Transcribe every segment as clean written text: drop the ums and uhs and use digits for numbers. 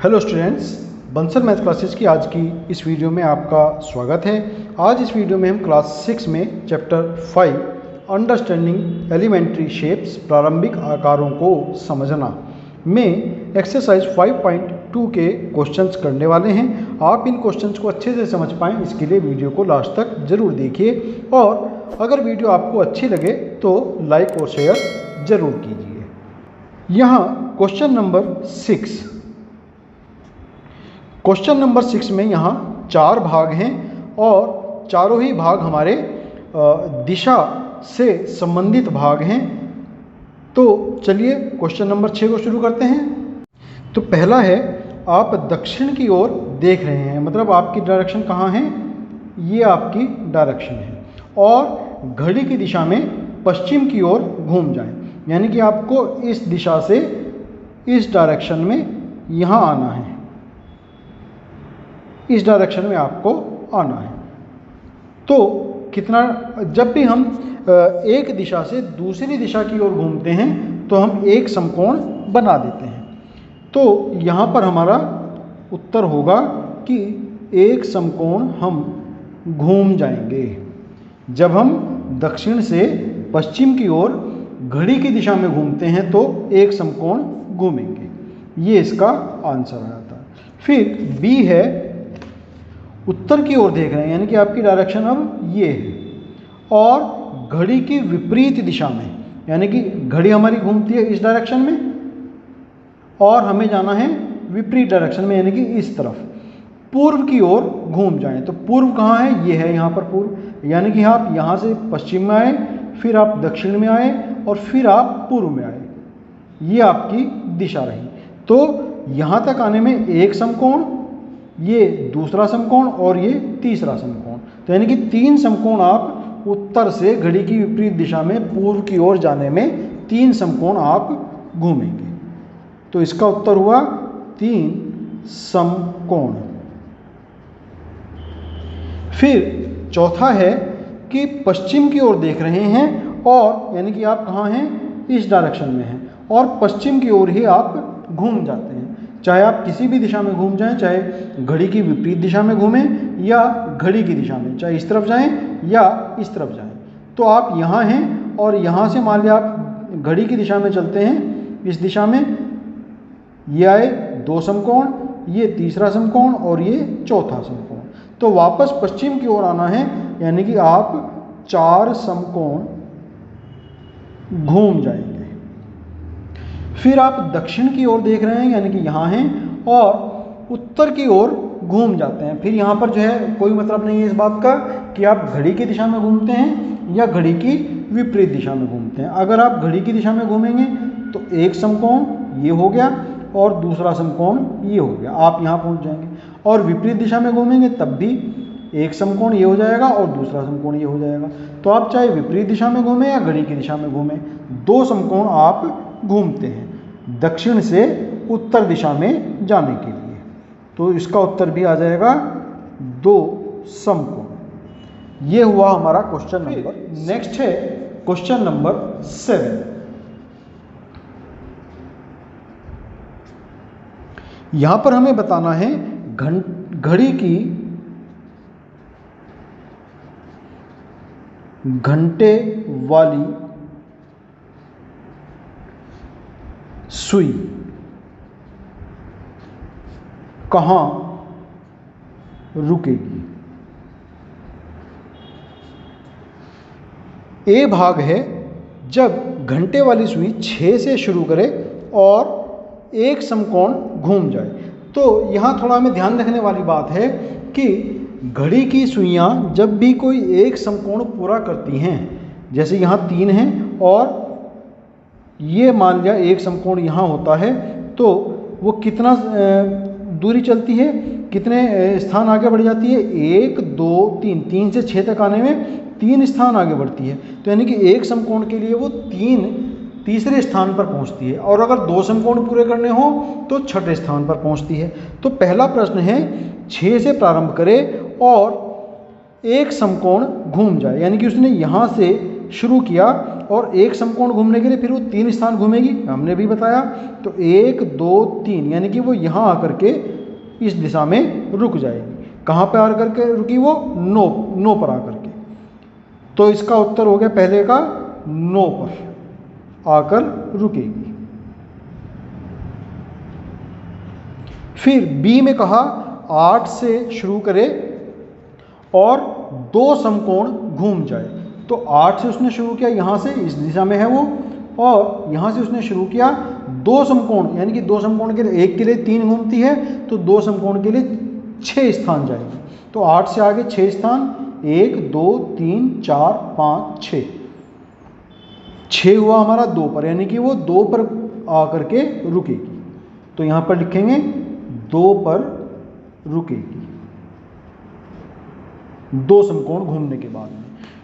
Hello students, Bansal math classes की आज की इस वीडियो में आपका स्वागत है। आज इस वीडियो में हम क्लास 6 में चैप्टर 5 अंडरस्टैंडिंग एलिमेंट्री शेप्स प्रारंभिक आकारों को समझना में एक्सरसाइज 5.2 के क्वेश्चंस करने वाले हैं। आप इन क्वेश्चंस को अच्छे से समझ पाएँ इसके लिए वीडियो को लास्ट तक ज़रूर देखिए, और अगर वीडियो आपको अच्छी लगे तो लाइक और शेयर ज़रूर कीजिए। यहाँ क्वेश्चन नंबर 6 में यहाँ 4 भाग हैं और चारों ही भाग हमारे दिशा से संबंधित भाग हैं। तो चलिए क्वेश्चन नंबर 6 को शुरू करते हैं। तो पहला है, आप दक्षिण की ओर देख रहे हैं, मतलब आपकी डायरेक्शन कहाँ है, ये आपकी डायरेक्शन है, और घड़ी की दिशा में पश्चिम की ओर घूम जाएं, यानी कि आपको इस दिशा से इस डायरेक्शन में यहाँ आना है, इस डायरेक्शन में आपको आना है। तो कितना, जब भी हम एक दिशा से दूसरी दिशा की ओर घूमते हैं तो हम एक समकोण बना देते हैं। तो यहाँ पर हमारा उत्तर होगा कि एक समकोण हम घूम जाएंगे। जब हम दक्षिण से पश्चिम की ओर घड़ी की दिशा में घूमते हैं तो एक समकोण घूमेंगे। ये इसका आंसर आया था। फिर बी है, उत्तर की ओर देख रहे हैं, यानी कि आपकी डायरेक्शन अब ये है, और घड़ी की विपरीत दिशा में, यानी कि घड़ी हमारी घूमती है इस डायरेक्शन में और हमें जाना है विपरीत डायरेक्शन में, यानी कि इस तरफ पूर्व की ओर घूम जाएं। तो पूर्व कहाँ है, ये है यहाँ पर पूर्व, यानी कि आप यहाँ से पश्चिम में आए, फिर आप दक्षिण में आए और फिर आप पूर्व में आए, ये आपकी दिशा रही। तो यहाँ तक आने में एक समकोण, ये दूसरा समकोण और ये तीसरा समकोण, तो यानी कि 3 समकोण आप उत्तर से घड़ी की विपरीत दिशा में पूर्व की ओर जाने में 3 समकोण आप घूमेंगे। तो इसका उत्तर हुआ 3 समकोण। फिर चौथा है कि पश्चिम की ओर देख रहे हैं, और यानी कि आप कहाँ हैं, इस डायरेक्शन में हैं, और पश्चिम की ओर ही आप घूम जाते हैं। चाहे आप किसी भी दिशा में घूम जाएं, चाहे घड़ी की विपरीत दिशा में घूमें या घड़ी की दिशा में, चाहे इस तरफ जाएं या इस तरफ जाएं। तो आप यहाँ हैं और यहाँ से मान लिया आप घड़ी की दिशा में चलते हैं, इस दिशा में, ये आए 2 समकोण, ये तीसरा समकोण और ये चौथा समकोण। तो वापस पश्चिम की ओर आना है, यानी कि आप 4 समकोण घूम जाएंगे। फिर आप दक्षिण की ओर देख रहे हैं, यानी कि यहाँ हैं, और उत्तर की ओर घूम जाते हैं। फिर यहाँ पर जो है कोई मतलब नहीं है इस बात का कि आप घड़ी की दिशा में घूमते हैं या घड़ी की विपरीत दिशा में घूमते हैं। अगर आप घड़ी की दिशा में घूमेंगे तो एक समकोण ये हो गया और दूसरा समकोण ये हो गया, आप यहाँ पहुँच जाएंगे। और विपरीत दिशा में घूमेंगे तब भी एक समकोण ये हो जाएगा और दूसरा समकोण ये हो जाएगा। तो आप चाहे विपरीत दिशा में घूमें या घड़ी की दिशा में घूमें, 2 समकोण आप घूमते हैं दक्षिण से उत्तर दिशा में जाने के लिए। तो इसका उत्तर भी आ जाएगा 2 समकोण। ये हुआ हमारा क्वेश्चन नंबर। नेक्स्ट है क्वेश्चन नंबर 7। यहां पर हमें बताना है घड़ी की घंटे वाली सुई कहाँ रुकेगी। ए भाग है, जब घंटे वाली सुई 6 से शुरू करे और एक समकोण घूम जाए। तो यहाँ थोड़ा हमें ध्यान रखने वाली बात है कि घड़ी की सुइयाँ जब भी कोई एक समकोण पूरा करती हैं, जैसे यहाँ 3 हैं और ये मान लिया एक समकोण यहाँ होता है, तो वो कितना दूरी चलती है, कितने स्थान आगे बढ़ जाती है, 1 2 3, 3 से 6 तक आने में 3 स्थान आगे बढ़ती है। तो यानी कि एक समकोण के लिए वो तीसरे स्थान पर पहुंचती है, और अगर 2 समकोण पूरे करने हो तो 6ठे स्थान पर पहुंचती है। तो पहला प्रश्न है 6 से प्रारंभ करे और एक समकोण घूम जाए, यानी कि उसने यहाँ से शुरू किया और एक समकोण घूमने के लिए फिर वो 3 स्थान घूमेगी, हमने भी बताया। तो 1 2 3 यानी कि वो यहाँ आकर के इस दिशा में रुक जाएगी। कहाँ पे आकर के रुकी वो? 9 पर आकर के। तो इसका उत्तर हो गया पहले का 9 पर आकर रुकेगी। फिर बी में कहा 8 से शुरू करे और 2 समकोण घूम जाए। तो 8 से उसने शुरू किया, यहाँ से इस दिशा में है वो, और यहाँ से उसने शुरू किया 2 समकोण, यानी कि 2 समकोण के लिए, एक के लिए 3 घूमती है तो 2 समकोण के लिए 6 स्थान जाएगी। तो 8 से आगे 6 स्थान, 1 2 3 4 5 6, 6 हुआ हमारा 2 पर, यानी कि वो 2 पर आकर के रुकेगी। तो यहाँ पर लिखेंगे 2 पर रुकेगी 2 समकोण घूमने के बाद में।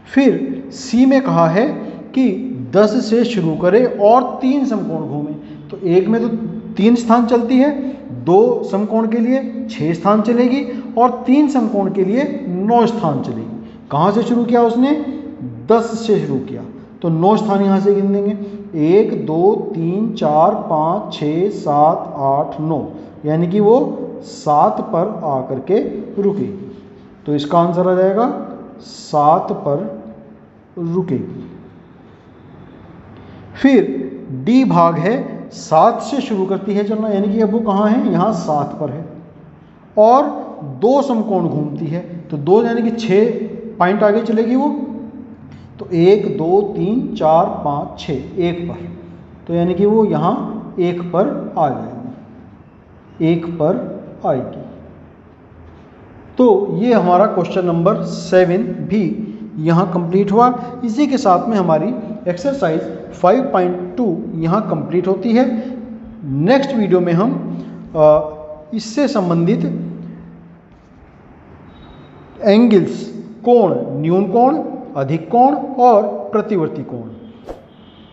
फिर सी में कहा है कि 10 से शुरू करे और 3 समकोण घूमे। तो एक में तो 3 स्थान चलती है, 2 समकोण के लिए 6 स्थान चलेगी और 3 समकोण के लिए 9 स्थान चलेगी। कहाँ से शुरू किया उसने? 10 से शुरू किया, तो 9 स्थान यहाँ से गिन देंगे, 1 2 3 4 5 6 7 8 9, यानी कि वो 7 पर आकर के रुकेगी। तो इसका आंसर आ जाएगा 7 पर रुकेगी। फिर डी भाग है 7 से शुरू करती है चलना, यानी कि अब वो कहाँ है? यहाँ 7 पर है और 2 समकोण घूमती है। तो 2 यानी कि 6 पॉइंट आगे चलेगी वो। तो 1 2 3 4 5 6, 1 पर, तो यानी कि वो यहाँ 1 पर आ जाएगी, 1 पर आएगी। तो ये हमारा क्वेश्चन नंबर 7 भी यहाँ कंप्लीट हुआ। इसी के साथ में हमारी एक्सरसाइज 5.2 यहाँ कंप्लीट होती है। नेक्स्ट वीडियो में हम इससे संबंधित एंगल्स, कोण, न्यून कोण, अधिक कोण और प्रतिवर्ती कोण,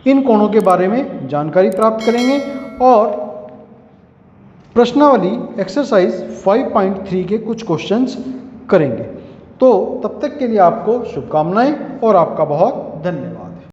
इन कोणों के बारे में जानकारी प्राप्त करेंगे और प्रश्नावली एक्सरसाइज 5.3 के कुछ क्वेश्चंस करेंगे। तो तब तक के लिए आपको शुभकामनाएं और आपका बहुत धन्यवाद।